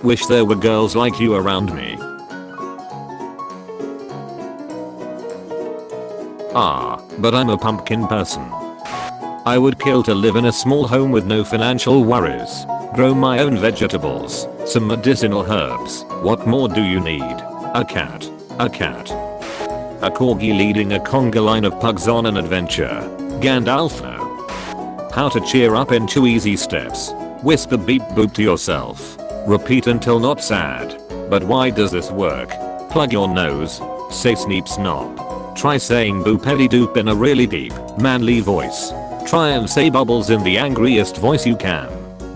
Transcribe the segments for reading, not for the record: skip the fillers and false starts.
Wish there were girls like you around me. But I'm a pumpkin person. I would kill to live in a small home with no financial worries. Grow my own vegetables, some medicinal herbs. What more do you need? A cat. A cat. A corgi leading a conga line of pugs on an adventure. Gandalf no. How to cheer up in 2 easy steps. Whisper beep boop to yourself. Repeat until not sad. But why does this work? Plug your nose. Say sneep snop. Try saying boopedy doop in a really deep, manly voice. Try and say bubbles in the angriest voice you can.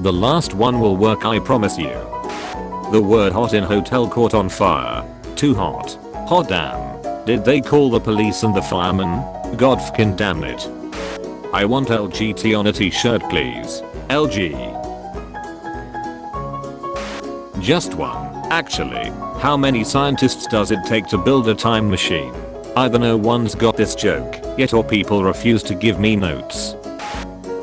The last one will work, I promise you. The word hot in hotel caught on fire. Too hot. Hot damn. Did they call the police and the firemen? God fkin damn it. I want LGT on a t-shirt please. LG. Just one, actually. How many scientists does it take to build a time machine? Either no one's got this joke yet or people refuse to give me notes.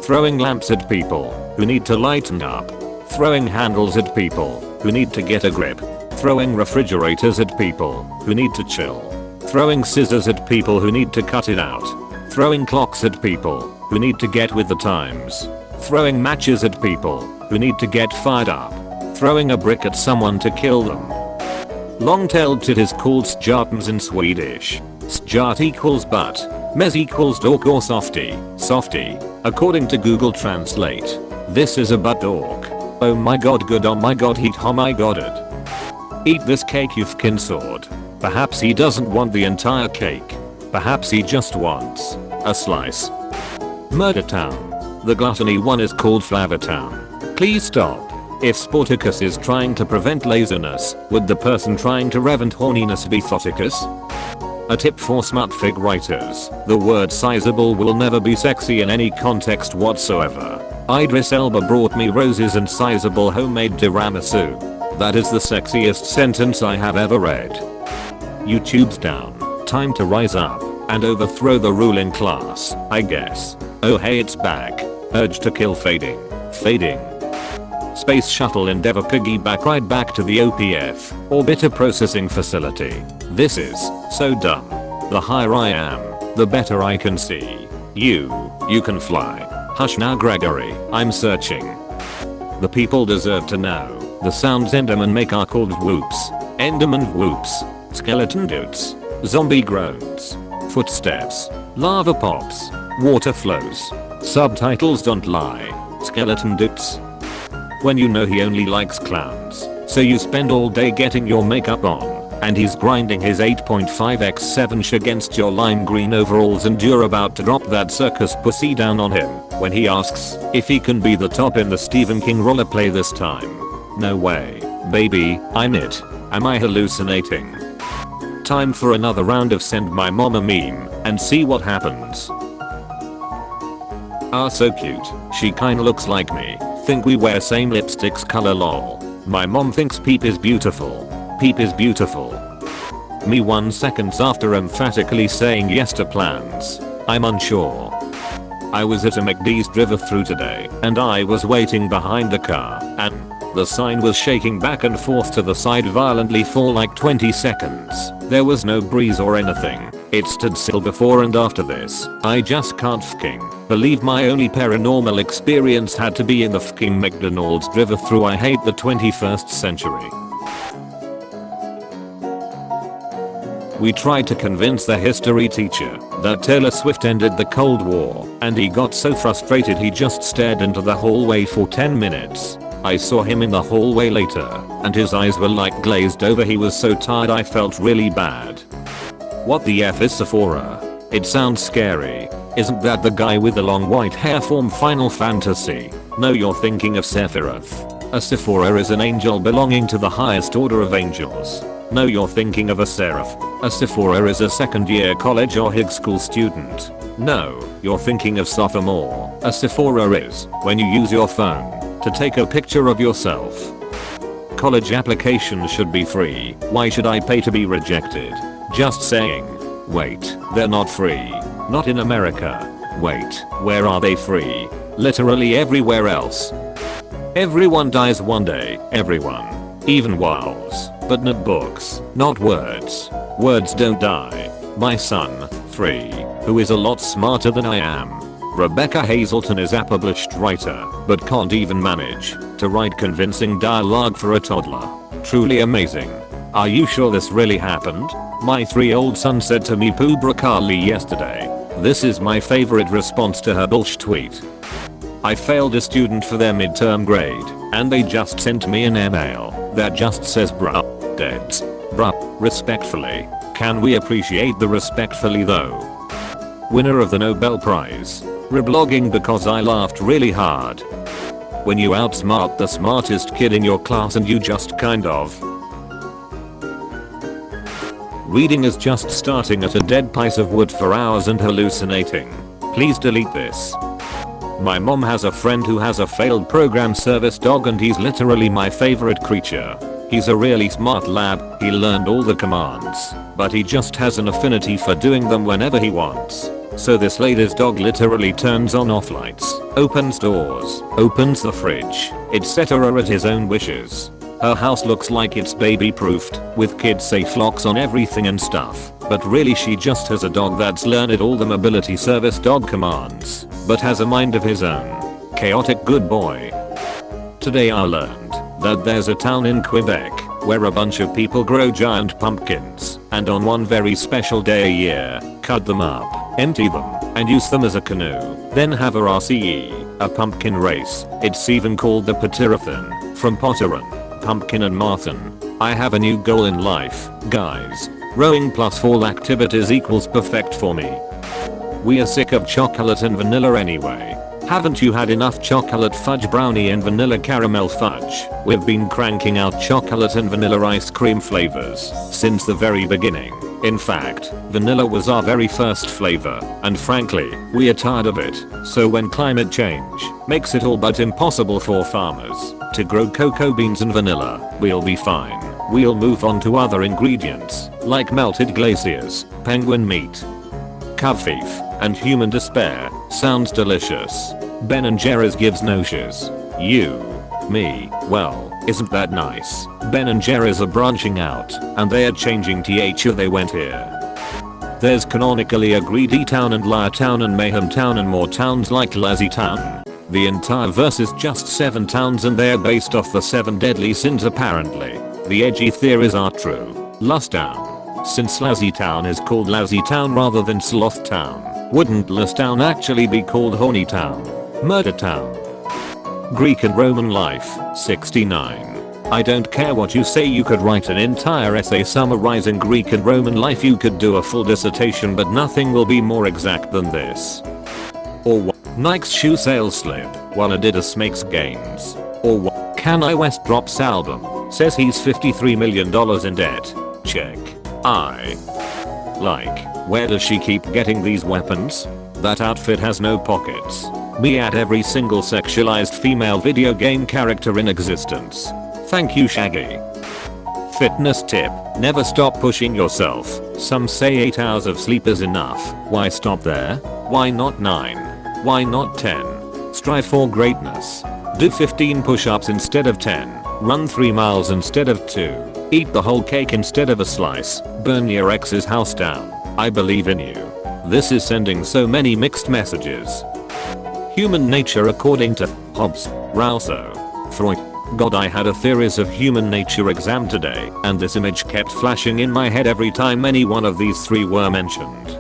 Throwing lamps at people who need to lighten up. Throwing handles at people who need to get a grip. Throwing refrigerators at people who need to chill. Throwing scissors at people who need to cut it out. Throwing clocks at people who need to get with the times. Throwing matches at people who need to get fired up. Throwing a brick at someone to kill them. Long-tailed tit is called sjartens in Swedish. Sjart equals butt. Mez equals dork or softy. Softy. According to Google Translate. This is a butt dork. Oh my god good oh my god heat oh my god it. Eat this cake you fkin sword. Perhaps he doesn't want the entire cake. Perhaps he just wants a slice. Murder Town. The gluttony one is called Flavor Town. Please stop. If Sportacus is trying to prevent laziness, would the person trying to prevent horniness be Thoticus? A tip for smutfig writers. The word sizable will never be sexy in any context whatsoever. Idris Elba brought me roses and sizable homemade tiramisu. That is the sexiest sentence I have ever read. YouTube's down. Time to rise up and overthrow the ruling class, I guess. Oh hey it's back. Urge to kill fading. Fading. Space shuttle Endeavour piggyback right back to the OPF, Orbiter Processing Facility. This is so dumb. The higher I am, the better I can see. You can fly. Hush now Gregory, I'm searching. The people deserve to know. The sounds Enderman make are called whoops. Enderman whoops. Skeleton dudes. Zombie groans. Footsteps. Lava pops. Water flows. Subtitles don't lie. Skeleton dudes. When you know he only likes clowns, so you spend all day getting your makeup on, and he's grinding his 8.5x7 sh against your lime green overalls and you're about to drop that circus pussy down on him when he asks if he can be the top in the Stephen King roleplay this time. No way, baby, I'm it. Am I hallucinating? Time for another round of send my mom a meme and see what happens. Ah so cute, she kinda looks like me. Think we wear same lipsticks color lol. My mom thinks Peep is beautiful. Peep is beautiful. Me 1 seconds after emphatically saying yes to plans. I'm unsure. I was at a McD's drive-thru today and I was waiting behind the car and the sign was shaking back and forth to the side violently for like 20 seconds. There was no breeze or anything. It stood still before and after this. I just can't fking believe my only paranormal experience had to be in the fking McDonald's drive-thru. I hate the 21st century. We tried to convince the history teacher that Taylor Swift ended the Cold War, and he got so frustrated he just stared into the hallway for 10 minutes. I saw him in the hallway later, and his eyes were like glazed over. He was so tired I felt really bad. What the F is Sephora? It sounds scary. Isn't that the guy with the long white hair from Final Fantasy? No, you're thinking of Sephiroth. A Sephora is an angel belonging to the highest order of angels. No, you're thinking of a seraph. A Sephora is a second-year college or high school student. No, you're thinking of sophomore. A Sephora is when you use your phone to take a picture of yourself. College applications should be free. Why should I pay to be rejected? Just saying. Wait, they're not free. Not in America. Wait, where are they free? Literally everywhere else. Everyone dies one day. Everyone. Even walls, but not books, not words. Words don't die. My son, 3, who is a lot smarter than I am. Rebecca Hazelton is a published writer, but can't even manage to write convincing dialogue for a toddler. Truly amazing. Are you sure this really happened? My 3-year-old son said to me publicly yesterday. This is my favorite response to her bullshit tweet. I failed a student for their midterm grade, and they just sent me an email that just says bruh, deads. Bruh, respectfully. Can we appreciate the respectfully though? Winner of the Nobel Prize. Reblogging because I laughed really hard. When you outsmart the smartest kid in your class and you just kind of. Reading is just starting at a dead piece of wood for hours and hallucinating. Please delete this. My mom has a friend who has a failed program service dog and he's literally my favorite creature. He's a really smart lab, he learned all the commands, but he just has an affinity for doing them whenever he wants. So this lady's dog literally turns on off lights, opens doors, opens the fridge, etc. at his own wishes. Her house looks like it's baby proofed, with kid safe locks on everything and stuff, but really she just has a dog that's learned all the mobility service dog commands, but has a mind of his own. Chaotic good boy. Today I learned that there's a town in Quebec where a bunch of people grow giant pumpkins, and on one very special day a year, cut them up, empty them, and use them as a canoe, then have a RCE, a pumpkin race. It's even called the Potirathon, from Potterin, pumpkin and Marthan. I have a new goal in life, guys. Rowing plus fall activities equals perfect for me. We are sick of chocolate and vanilla anyway. Haven't you had enough chocolate fudge brownie and vanilla caramel fudge? We've been cranking out chocolate and vanilla ice cream flavors since the very beginning. In fact, vanilla was our very first flavor, and frankly, we are tired of it. So when climate change makes it all but impossible for farmers to grow cocoa beans and vanilla, we'll be fine. We'll move on to other ingredients, like melted glaciers, penguin meat, covfeef, and human despair. Sounds delicious. Ben & Jerry's gives notions. You. Me. Well, isn't that nice? Ben & Jerry's are branching out, and they are changing th they went here. There's canonically a Greedy Town and Liar Town and Mayhem Town and more towns like LazyTown. The entire verse is just 7 towns and they are based off the 7 deadly sins apparently. The edgy theories are true. Lusttown. Since LazyTown is called LazyTown rather than Sloth Town, wouldn't Lusttown actually be called Horny Town? Murder Town. Greek and Roman life, 69. I don't care what you say, you could write an entire essay summarizing Greek and Roman life, you could do a full dissertation, but nothing will be more exact than this. Or what? Nike's shoe sales slip while Adidas makes gains. Or what? Kanye West drops album, says he's $53 million in debt. Check. Where does she keep getting these weapons? That outfit has no pockets. Me at every single sexualized female video game character in existence. Thank you, Shaggy. Fitness tip. Never stop pushing yourself. Some say 8 hours of sleep is enough. Why stop there? Why not 9? Why not 10? Strive for greatness. Do 15 push-ups instead of 10. Run 3 miles instead of 2. Eat the whole cake instead of a slice. Burn your ex's house down. I believe in you. This is sending so many mixed messages. Human nature according to Hobbes, Rousseau, Freud. God, I had a theories of human nature exam today, and this image kept flashing in my head every time any one of these 3 were mentioned.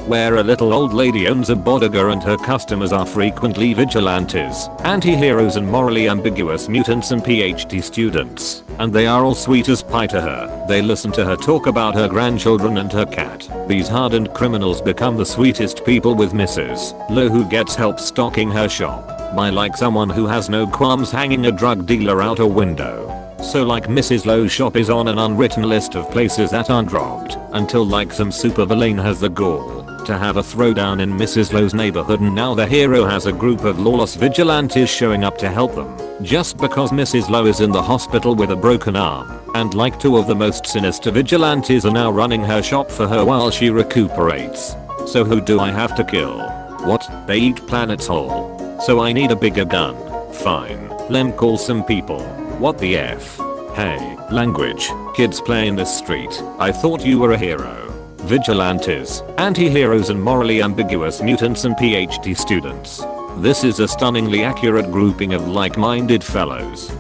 Where a little old lady owns a bodega and her customers are frequently vigilantes, anti-heroes and morally ambiguous mutants and PhD students, and they are all sweet as pie to her. They listen to her talk about her grandchildren and her cat. These hardened criminals become the sweetest people with Mrs. Lowe, who gets help stocking her shop by like someone who has no qualms hanging a drug dealer out a window. So like Mrs. Lowe's shop is on an unwritten list of places that aren't robbed, until like some supervillain has the gall to have a throwdown in Mrs. Lowe's neighborhood, and now the hero has a group of lawless vigilantes showing up to help them, just because Mrs. Lowe is in the hospital with a broken arm, and like 2 of the most sinister vigilantes are now running her shop for her while she recuperates. So who do I have to kill? What? They eat planets whole. So I need a bigger gun. Fine. Lem call some people. What the F? Hey, language, kids play in this street. I thought you were a hero. Vigilantes, anti-heroes and morally ambiguous mutants and PhD students. This is a stunningly accurate grouping of like-minded fellows.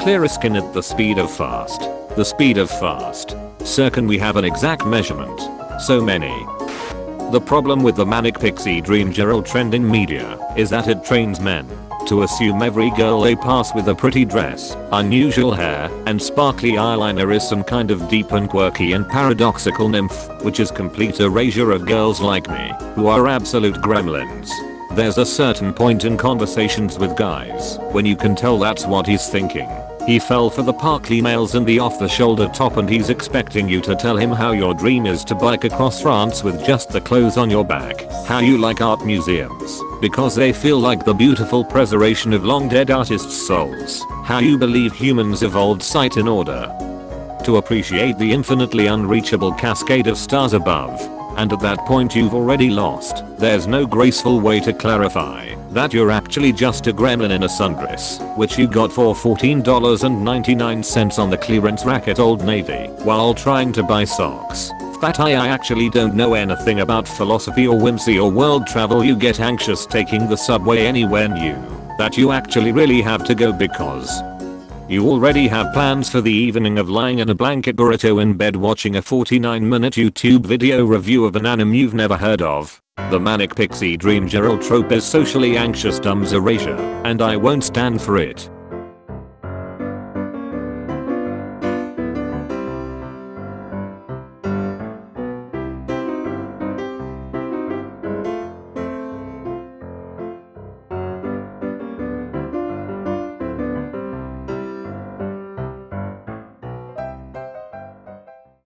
Clear skin at the speed of fast. The speed of fast. Sir, can we have an exact measurement? So many. The problem with the manic pixie dream girl trend in media is that it trains men to assume every girl they pass with a pretty dress, unusual hair, and sparkly eyeliner is some kind of deep and quirky and paradoxical nymph, which is complete erasure of girls like me, who are absolute gremlins. There's a certain point in conversations with guys when you can tell that's what he's thinking. He fell for the Parkley males and the off-the-shoulder top, and he's expecting you to tell him how your dream is to bike across France with just the clothes on your back, how you like art museums because they feel like the beautiful preservation of long-dead artists' souls, how you believe humans evolved sight in order to appreciate the infinitely unreachable cascade of stars above. And at that point you've already lost. There's no graceful way to clarify that you're actually just a gremlin in a sundress, which you got for $14.99 on the clearance rack at Old Navy while trying to buy socks. That I actually don't know anything about philosophy or whimsy or world travel. You get anxious taking the subway anywhere new that you actually really have to go because you already have plans for the evening of lying in a blanket burrito in bed watching a 49-minute YouTube video review of an anime you've never heard of. The manic pixie dream girl trope is socially anxious dumb's erasure, and I won't stand for it.